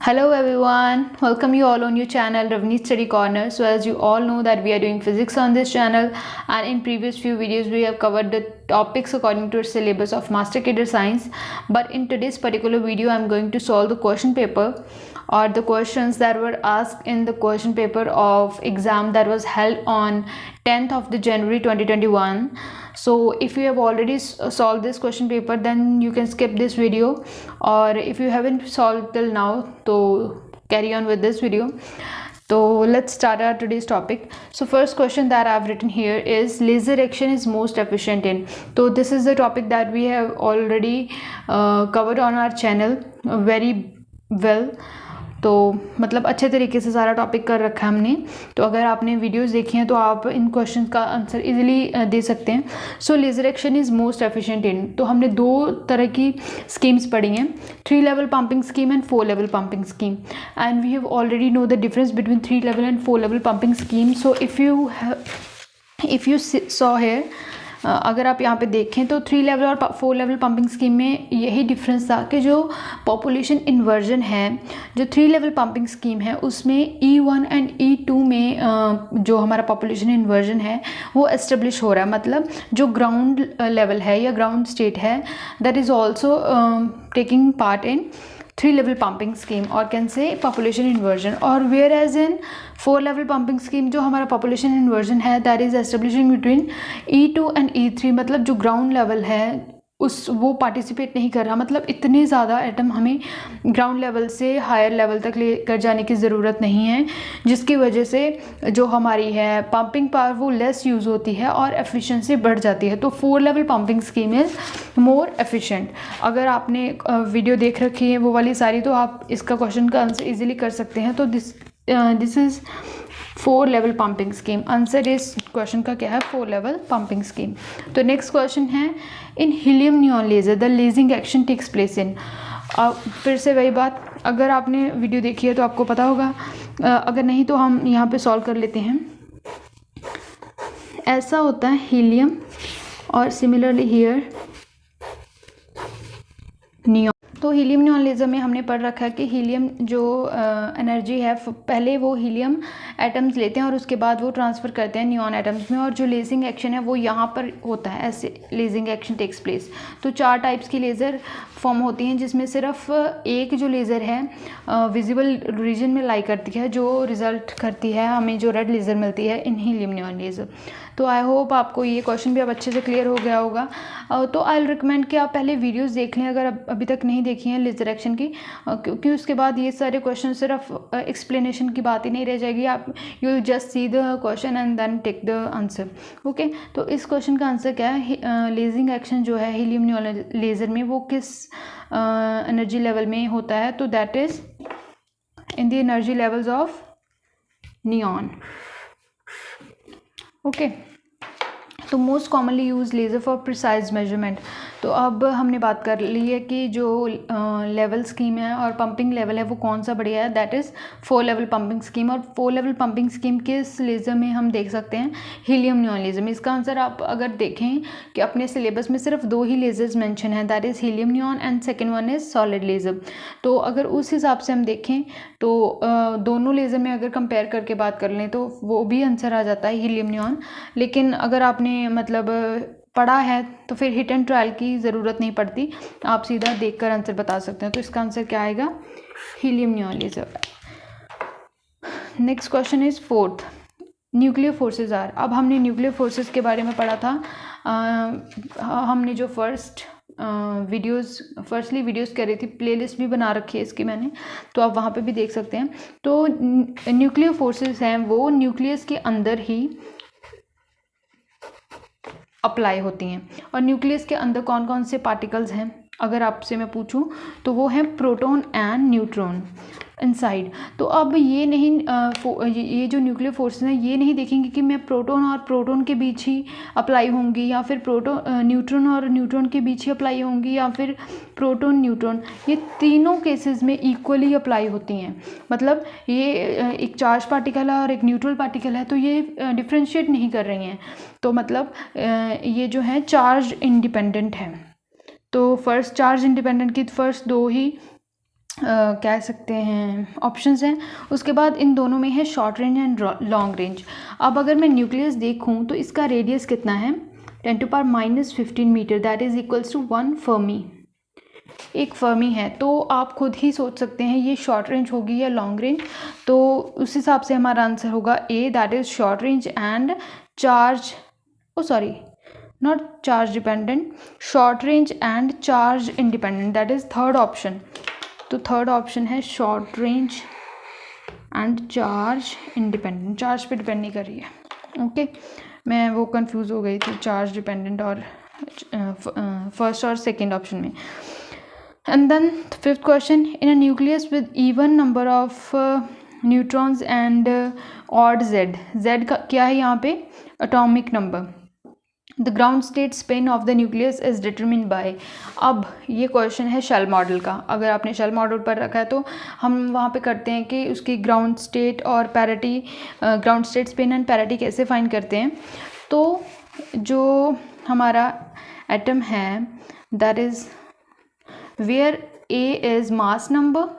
Hello everyone, welcome you all on your channel Ravneet Study Corner. So as you all know that we are doing physics on this channel, and in previous few videos we have covered the topics according to our syllabus of Master Cadre Science. But in today's particular video I am going to solve the question paper or the questions that were asked in the question paper of exam that was held on 10th of the January 2021. So if you have already solved this question paper, then you can skip this video, or if you haven't solved till now, so carry on with this video. So let's start our today's topic. So first question that I've written here is laser action is most efficient in. So this is the topic that we have already covered on our channel very well. तो मतलब अच्छे तरीके से सारा topic कर रखा है हमने. तो अगर आपने वीडियोस देखी हैं तो आप इन क्वेश्चन का आंसर इजीली दे सकते हैं. So laser action is most efficient in. तो हमने दो तरह की स्कीम्स पढ़ी हैं, 3 level pumping scheme and 4 level pumping scheme. And we have already know the difference between 3 level and 4 level pumping scheme. So if you saw here, अगर आप यहाँ पे देखें तो 3 लेवल और 4 लेवल पंपिंग स्कीम में यही डिफरेंस था कि जो पॉपुलेशन इन्वर्जन है, जो 3 लेवल पंपिंग स्कीम है उसमें E1 एंड E2 में जो हमारा पॉपुलेशन इन्वर्जन है वो एस्टेब्लिश हो रहा है. मतलब जो ग्राउंड लेवल है या ग्राउंड स्टेट है that is also taking part in 3 level pumping scheme or can say population inversion. और whereas in 4 level pumping scheme जो हमारा population inversion है that is establishing between E2 and E3, मतलब जो ground level है वो participate नहीं कर रहा. मतलब इतने ज़्यादा एटम हमें ग्राउंड लेवल से हायर लेवल तक लेकर जाने की ज़रूरत नहीं है, जिसकी वजह से जो हमारी है पंपिंग पावर वो लेस यूज़ होती है और एफिशिएंसी बढ़ जाती है. तो 4 level pumping scheme is more efficient. अगर आपने वीडियो देख रखी है वो वाली सारी तो आप इसका क्वेश्चन का आंसर ईजिली कर सकते हैं. तो this is 4 level pumping scheme. Answer इस क्वेश्चन का क्या है, 4 लेवल पंपिंग स्कीम. तो नेक्स्ट क्वेश्चन है in helium neon laser the lasing action takes place in. फिर से वही बात, अगर आपने वीडियो देखी है तो आपको पता होगा, अगर नहीं तो हम यहाँ पे सॉल्व कर लेते हैं. ऐसा होता है हीलियम और सिमिलरली हियर नियॉन. तो हीलियम नियॉन लेज़र में हमने पढ़ रखा है कि हीलियम जो एनर्जी है पहले वो हीलियम एटम्स लेते हैं और उसके बाद वो ट्रांसफ़र करते हैं नियॉन एटम्स में, और जो लेजिंग एक्शन है वो यहाँ पर होता है. ऐसे लेजिंग एक्शन टेक्स प्लेस. तो 4 टाइप्स की लेज़र फॉर्म होती हैं, जिसमें सिर्फ एक जो लेज़र है विजिबल रीजन में लाई करती है, जो रिज़ल्ट करती है हमें जो रेड लेज़र मिलती है इन हीलियम नियॉन लेज़र. तो आई होप आपको ये क्वेश्चन भी अब अच्छे से क्लियर हो गया होगा. तो आई विल रिकमेंड कि आप पहले वीडियोस देख लें अगर अभी तक नहीं देखी हैं लेज़र एक्शन की, क्योंकि उसके बाद ये सारे क्वेश्चन सिर्फ एक्सप्लेनेशन की बात ही नहीं रह जाएगी. आप you will just see the question and then take the answer. Okay, तो इस क्वेश्चन का आंसर क्या है, लेजिंग एक्शन जो है हीलियम नियॉन लेज़र में वो किस एनर्जी लेवल में होता है. तो that is in the energy levels of neon. Okay, तो most commonly use laser for precise measurement. तो अब हमने बात कर ली है कि जो लेवल स्कीम है और पंपिंग लेवल है वो कौन सा बढ़िया है, that is 4 level pumping scheme. और 4 लेवल पंपिंग स्कीम किस लेज़र में हम देख सकते हैं, हीलियम नियॉन लेज़र में. इसका आंसर आप अगर देखें कि अपने सिलेबस में सिर्फ 2 ही लेज़र्स मेंशन हैं, that is helium neon and second one is solid laser. तो अगर उस हिसाब से हम देखें तो दोनों लेज़र में अगर कंपेयर करके बात कर लें तो वो भी आंसर आ जाता है हीलियम नियॉन. लेकिन अगर आपने मतलब पढ़ा है तो फिर हिट एंड ट्रायल की ज़रूरत नहीं पड़ती, आप सीधा देखकर आंसर बता सकते हैं. तो इसका आंसर क्या आएगा, helium neon laser. Next question is 4th, nuclear forces are. अब हमने न्यूक्लियर फोर्सेस के बारे में पढ़ा था. हमने जो फर्स्टली वीडियोस कर रही थी, प्लेलिस्ट भी बना रखी है इसकी मैंने, तो आप वहाँ पे भी देख सकते हैं. तो न्यूक्लियर फोर्सेस हैं वो न्यूक्लियस के अंदर ही अप्लाई होती हैं. और न्यूक्लियस के अंदर कौन कौन से पार्टिकल्स हैं अगर आपसे मैं पूछूं तो वो हैं प्रोटॉन एंड न्यूट्रॉन इनसाइड. तो अब ये नहीं ये जो न्यूक्लियर फोर्सेस हैं ये नहीं देखेंगे कि मैं प्रोटॉन और प्रोटॉन के बीच ही अप्लाई होंगी, या फिर न्यूट्रॉन और न्यूट्रॉन के बीच ही अप्लाई होंगी, या फिर प्रोटॉन न्यूट्रॉन. ये तीनों केसेस में इक्वली अप्लाई होती हैं. मतलब ये एक चार्ज पार्टिकल है और एक न्यूट्रल पार्टिकल है, तो ये डिफ्रेंशिएट नहीं कर रही हैं. तो मतलब ये जो है चार्ज इंडिपेंडेंट है. तो फर्स्ट चार्ज इंडिपेंडेंट की फर्स्ट 2 ही कह सकते हैं ऑप्शंस हैं। उसके बाद इन दोनों में है short range and long range. अब अगर मैं न्यूक्लियस देखूं तो इसका रेडियस कितना है 10⁻⁻15 metre, that is equals to 1 fermi. एक फर्मी है, तो आप खुद ही सोच सकते हैं ये शॉर्ट रेंज होगी या लॉन्ग रेंज। तो उस हिसाब से हमारा आंसर होगा A, that is short range and charge, oh sorry not charge dependent, short range and charge independent, that is third option. तो थर्ड ऑप्शन है short range and charge independent, charge पे depend नहीं कर रही है। Okay मैं वो confuse हो गई थी चार्ज डिपेंडेंट और फर्स्ट और सेकंड ऑप्शन में। And then fifth question, in a nucleus with even number of neutrons and odd Z, Z का क्या है यहाँ पे atomic number, the ground state spin of the nucleus is determined by. अब ये question है shell model का। अगर आपने शेल मॉडल पर रखा है तो हम वहाँ पे करते हैं कि उसकी ग्राउंड स्टेट और parity, ground state spin and parity कैसे फाइंड करते हैं। तो जो हमारा एटम है that is where A is mass number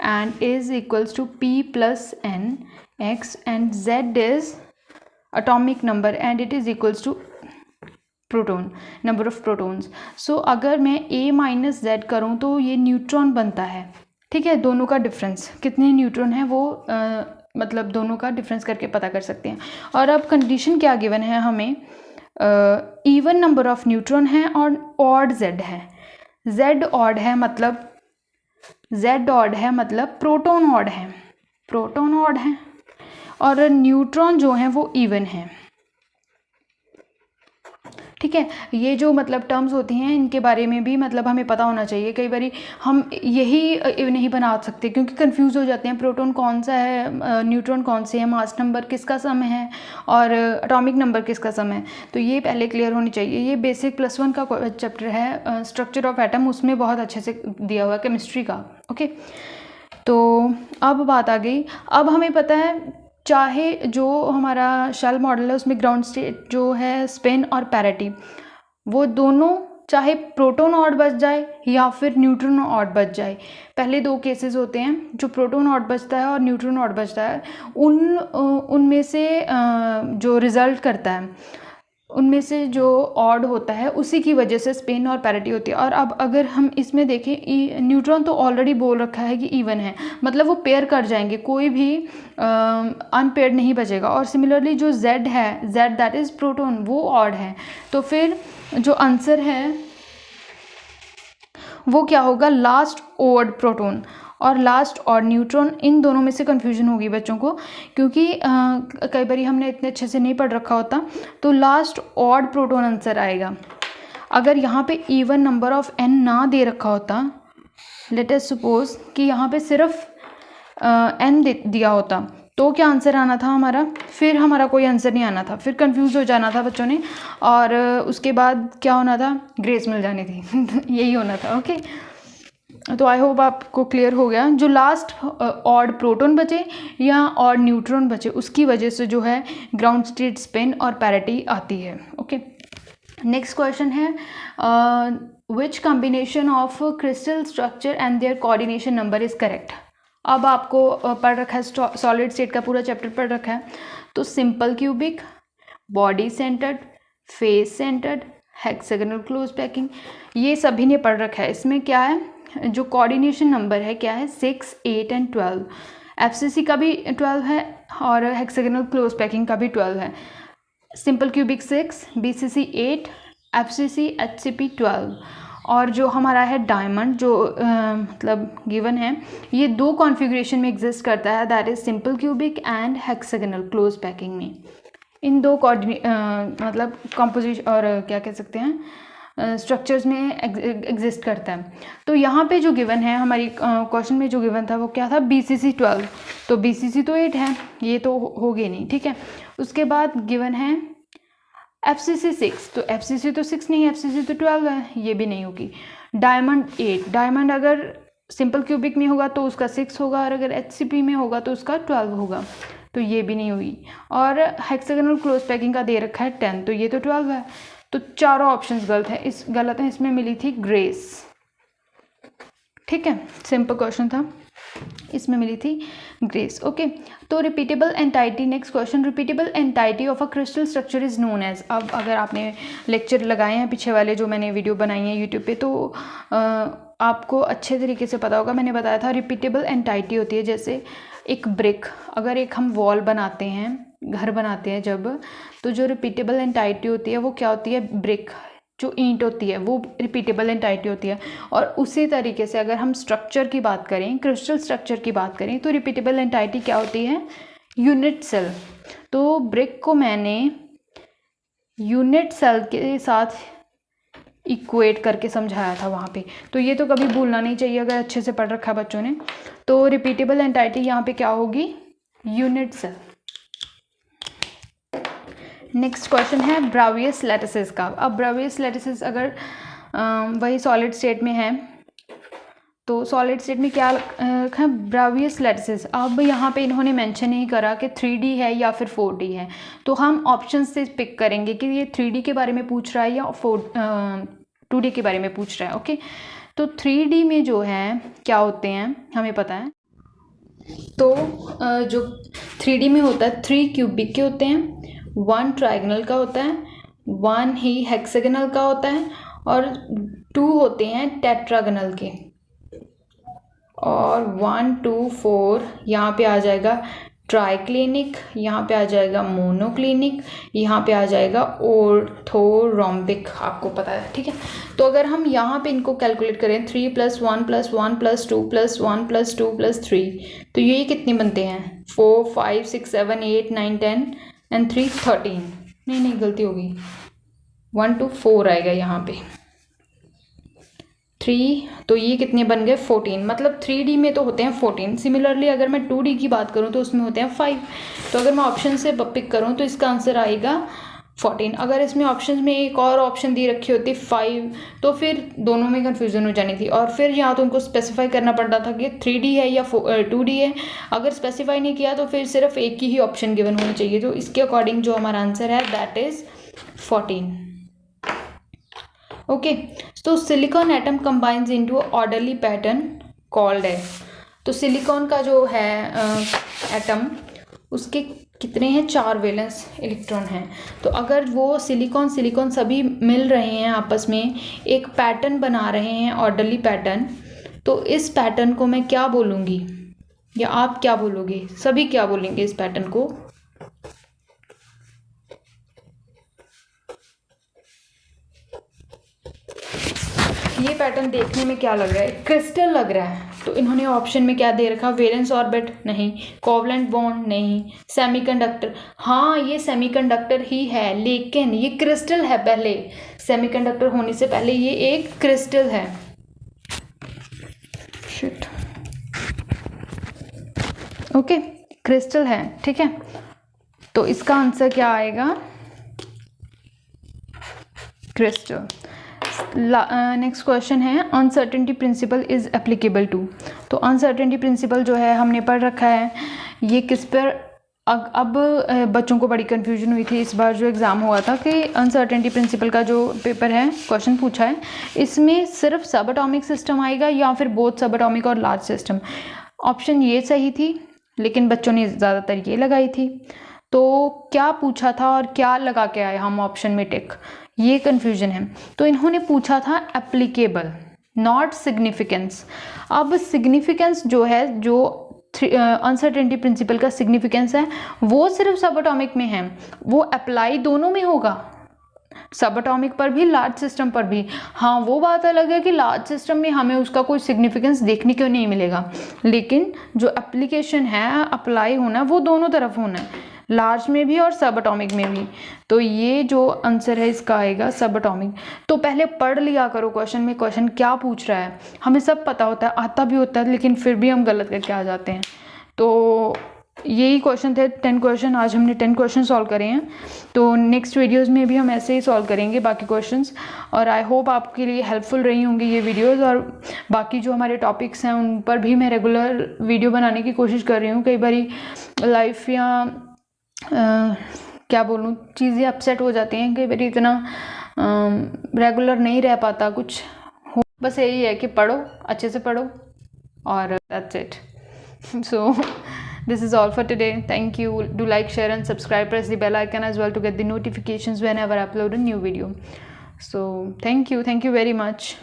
and is equals to p plus n x and z is atomic number and it is equals to proton, number of protons. So अगर मैं a minus Z करूँ तो ये neutron बनता है, ठीक है। दोनों का डिफरेंस कितने न्यूट्रॉन है वो मतलब दोनों का डिफरेंस करके पता कर सकते हैं। और अब कंडीशन क्या गिवन है हमें, इवन नंबर ऑफ न्यूट्रॉन है और ऑड जेड है। जेड ऑड है मतलब जेड ऑड है मतलब प्रोटॉन ऑड है, प्रोटॉन ऑड है, और न्यूट्रॉन जो हैं वो इवन हैं, ठीक है। ये जो मतलब टर्म्स होती हैं इनके बारे में भी मतलब हमें पता होना चाहिए। कई बार हम यही नहीं बना सकते क्योंकि कंफ्यूज हो जाते हैं, प्रोटॉन कौन सा है, न्यूट्रॉन कौन से है, मास नंबर किसका सम है और एटॉमिक नंबर किसका सम है। तो ये पहले क्लियर होनी चाहिए। ये बेसिक +1 का चैप्टर है स्ट्रक्चर ऑफ एटम, उसमें बहुत अच्छे से दिया हुआ है केमिस्ट्री का। ओके तो अब बात आ गई, अब हमें पता है चाहे जो हमारा शेल मॉडल है उसमें ग्राउंड स्टेट जो है स्पिन और पैरिटी, वो दोनों चाहे प्रोटॉन ऑड बच जाए या फिर न्यूट्रॉन ऑड बच जाए। पहले दो केसेस होते हैं, जो प्रोटॉन ऑड बचता है और न्यूट्रॉन ऑड बचता है, उनमें से जो रिज़ल्ट करता है उनमें से जो ऑड होता है उसी की वजह से स्पिन और पैरिटी होती है। और अब अगर हम इसमें देखें, न्यूट्रॉन तो ऑलरेडी बोल रखा है कि इवन है, मतलब वो पेयर कर जाएंगे, कोई भी अनपेयर्ड नहीं बचेगा। और सिमिलरली जो जेड है, जेड दैट इज़ प्रोटॉन, वो ऑड है। तो फिर जो आंसर है वो क्या होगा, लास्ट ऑड प्रोटॉन और लास्ट और न्यूट्रॉन। इन दोनों में से कन्फ्यूजन होगी बच्चों को क्योंकि कई बार हमने इतने अच्छे से नहीं पढ़ रखा होता। तो लास्ट ऑड प्रोटॉन आंसर आएगा। अगर यहाँ पे इवन नंबर ऑफ n ना दे रखा होता, लेट अस सपोज कि यहाँ पे सिर्फ n दिया होता, तो क्या आंसर आना था हमारा, फिर हमारा कोई आंसर नहीं आना था, फिर कंफ्यूज हो जाना था बच्चों ने, और उसके बाद क्या होना था, ग्रेस मिल जानी थी यही होना था। ओके तो आई होप आपको क्लियर हो गया। जो लास्ट ऑड प्रोटॉन बचे या ऑड न्यूट्रॉन बचे उसकी वजह से जो है ग्राउंड स्टेट स्पिन और पैरिटी आती है। ओके नेक्स्ट क्वेश्चन है, which combination of crystal structure and their coordination number is correct. अब आपको पढ़ रखा है सॉलिड स्टेट का पूरा चैप्टर पढ़ रखा है, तो simple cubic, body centred, face centred, hexagonal close packing, ये सभी ने पढ़ रखा है। इसमें क्या है, जो कोऑर्डिनेशन नंबर है क्या है, 6, 8 एंड 12। एफसीसी का भी 12 है और हेक्सागोनल क्लोज पैकिंग का भी 12 है। Simple cubic 6, BCC 8, FCC HCP 12। और जो हमारा है डायमंड जो मतलब गिवन है, ये दो कॉन्फ़िगरेशन में एग्जिस्ट करता है, that is simple cubic and hexagonal close packing में। इन दो मतलब कंपोजिशन और क्या कह सकते हैं स्ट्रक्चर्स में एग्जिस्ट करता है। तो यहाँ पे जो गिवन है हमारी क्वेश्चन में जो गिवन था वो क्या था, बीसीसी 12। तो बीसीसी तो 8 है, ये तो हो गई नहीं, ठीक है। उसके बाद गिवन है एफसीसी 6, तो एफसीसी तो 6 नहीं है, एफसीसी तो 12 है, ये भी नहीं होगी। डायमंड 8, डायमंड अगर सिंपल क्यूबिक में होगा तो उसका 6 होगा और अगर एचसीपी में होगा तो उसका 12 होगा, तो ये भी नहीं हुई। और हेक्सागोनल क्लोज पैकिंग का दे रखा है 10, तो ये तो 12 है। तो चारों ऑप्शंस गलत है, इसमें मिली थी ग्रेस। ठीक है, सिंपल क्वेश्चन था, इसमें मिली थी ग्रेस। ओके, तो repeatable entity, next question, repeatable entity of a crystal structure is known as. अब अगर आपने लेक्चर लगाए हैं पीछे वाले जो मैंने वीडियो बनाई है यूट्यूब पे, तो आपको अच्छे तरीके से पता होगा। मैंने बताया था रिपीटेबल एंटाइटी होती है जैसे एक ब्रिक, अगर एक हम वॉल बनाते हैं, घर बनाते हैं जब, तो जो रिपीटेबल एंटाइटी होती है वो क्या होती है, ब्रिक जो ईंट होती है वो रिपीटेबल एंटाइटी होती है। और उसी तरीके से अगर हम स्ट्रक्चर की बात करें, क्रिस्टल स्ट्रक्चर की बात करें, तो रिपीटेबल एंटाइटी क्या होती है, यूनिट सेल। तो ब्रिक को मैंने यूनिट सेल के साथ इक्वेट करके समझाया था वहाँ पे, तो ये तो कभी भूलना नहीं चाहिए अगर अच्छे से पढ़ रखा बच्चों ने। तो रिपीटेबल एंटाइटी यहाँ पे क्या होगी, यूनिट सेल। नेक्स्ट क्वेश्चन है ब्रावियस लैटिसेस का। अब ब्रावियस लैटिसेस अगर वही सॉलिड स्टेट में है, तो सॉलिड स्टेट में क्या है, ब्रावियस लैटिसेस। अब यहाँ पे इन्होंने मेंशन नहीं करा कि 3D है या फिर 4D है, तो हम ऑप्शन से पिक करेंगे कि ये 3D के बारे में पूछ रहा है या 2D के बारे में पूछ रहा है। ओके, तो 3D में जो है क्या होते हैं हमें पता है, तो जो 3D में होता है 3 क्यूबिक के होते हैं, 1 ट्राइगोनल का होता है, 1 ही हेक्सागोनल का होता है, और 2 होते हैं टेट्रागोनल के, और 1 2 4 यहाँ पे आ जाएगा ट्राइक्लिनिक, यहाँ पे आ जाएगा मोनोक्लिनिक, यहाँ पे आ जाएगा ऑर्थोरोम्बिक, आपको पता है। ठीक है, तो अगर हम यहाँ पे इनको कैलकुलेट करें 3 + 1 + 1 + 2 + 1 + 2 + 3, तो ये कितने बनते हैं, 4 5 6 7 8 9 10 एंड 3 13। नहीं गलती होगी, 1 2 4 आएगा यहाँ पे 3, तो ये कितने बन गए 14। मतलब 3D में तो होते हैं 14। सिमिलरली अगर मैं 2D की बात करूँ तो उसमें होते हैं 5। तो अगर मैं ऑप्शन से पिक करूँ तो इसका आंसर आएगा 14। अगर इसमें ऑप्शन में एक और ऑप्शन दी रखी होती 5, तो फिर दोनों में कन्फ्यूज़न हो जानी थी, और फिर यहाँ तो उनको स्पेसिफाई करना पड़ता था कि 3D है या 2D है। अगर स्पेसिफाई नहीं किया तो फिर सिर्फ एक ही ऑप्शन गिवन होना चाहिए। तो इसके अकॉर्डिंग जो हमारा आंसर है दैट इज़ 14। ओके, तो silicon atom combines into orderly pattern called है। तो सिलिकॉन का जो है एटम, उसके कितने हैं, 4 वैलेंस इलेक्ट्रॉन हैं। तो अगर वो सिलिकॉन सभी मिल रहे हैं आपस में, एक पैटर्न बना रहे हैं ऑर्डरली पैटर्न, तो इस पैटर्न को मैं क्या बोलूँगी, या आप क्या बोलोगे, सभी क्या बोलेंगे इस पैटर्न को, ये पैटर्न देखने में क्या लग रहा है, क्रिस्टल लग रहा है। तो इन्होंने ऑप्शन में क्या दे रखा, वैलेंस ऑर्बिट नहीं, कोवलेंट बॉन्ड नहीं, सेमीकंडक्टर। हाँ, ये सेमीकंडक्टर ही है, लेकिन ये क्रिस्टल है। पहले सेमीकंडक्टर होने से पहले ये एक क्रिस्टल है। शिट, ओके, क्रिस्टल है। ठीक है, तो इसका आंसर क्या आएगा, क्रिस्टल। नेक्स्ट क्वेश्चन है uncertainty principle is applicable to. तो अनसर्टेनिटी प्रिंसिपल जो है हमने पढ़ रखा है, ये किस पर, अब बच्चों को बड़ी कन्फ्यूजन हुई थी इस बार जो एग्ज़ाम हुआ था कि अनसर्टेनिटी प्रिंसिपल का जो पेपर है, क्वेश्चन पूछा है, इसमें सिर्फ सब एटॉमिक सिस्टम आएगा या फिर बोथ सब एटॉमिक और लार्ज सिस्टम। ऑप्शन ये सही थी, लेकिन बच्चों ने ज़्यादातर ये लगाई थी। तो क्या पूछा था और क्या लगा के आए हम ऑप्शन में टिक, ये कन्फ्यूजन है। तो इन्होंने पूछा था एप्लीकेबल, नॉट सिग्निफिकेंस। अब सिग्निफिकेंस जो है, जो अनसर्टेनिटी प्रिंसिपल का सिग्निफिकेंस है, वो सिर्फ सब एटॉमिक में है, वो अप्लाई दोनों में होगा, सब एटॉमिक पर भी लार्ज सिस्टम पर भी। हाँ, वो बात अलग है कि लार्ज सिस्टम में हमें उसका कोई सिग्निफिकेंस देखने को नहीं मिलेगा, लेकिन जो एप्लीकेशन है, अप्लाई होना, वो दोनों तरफ होना है, लार्ज में भी और सब एटॉमिक में भी। तो ये जो आंसर है इसका आएगा सब एटॉमिक। तो पहले पढ़ लिया करो क्वेश्चन में क्वेश्चन क्या पूछ रहा है, हमें सब पता होता है, आता भी होता है, लेकिन फिर भी हम गलत करके आ जाते हैं। तो यही क्वेश्चन थे 10 क्वेश्चन, आज हमने 10 क्वेश्चन सॉल्व करे हैं। तो नेक्स्ट वीडियोस में भी हम ऐसे ही सॉल्व करेंगे बाकी क्वेश्चंस, और आई होप आपके लिए हेल्पफुल रही होंगी ये वीडियोस। और बाकी जो हमारे टॉपिक्स हैं उन पर भी मैं रेगुलर वीडियो बनाने की कोशिश कर रही हूँ। कई बार लाइफ या क्या बोलूँ, चीज़ें अपसेट हो जाती हैं, कई बार इतना रेगुलर नहीं रह पाता कुछ। बस यही है कि पढ़ो, अच्छे से पढ़ो, और that's it. So this is all for today. Thank you. Do like, share and subscribe. Press the bell icon as well to get the notifications whenever I upload a new video. So thank you very much.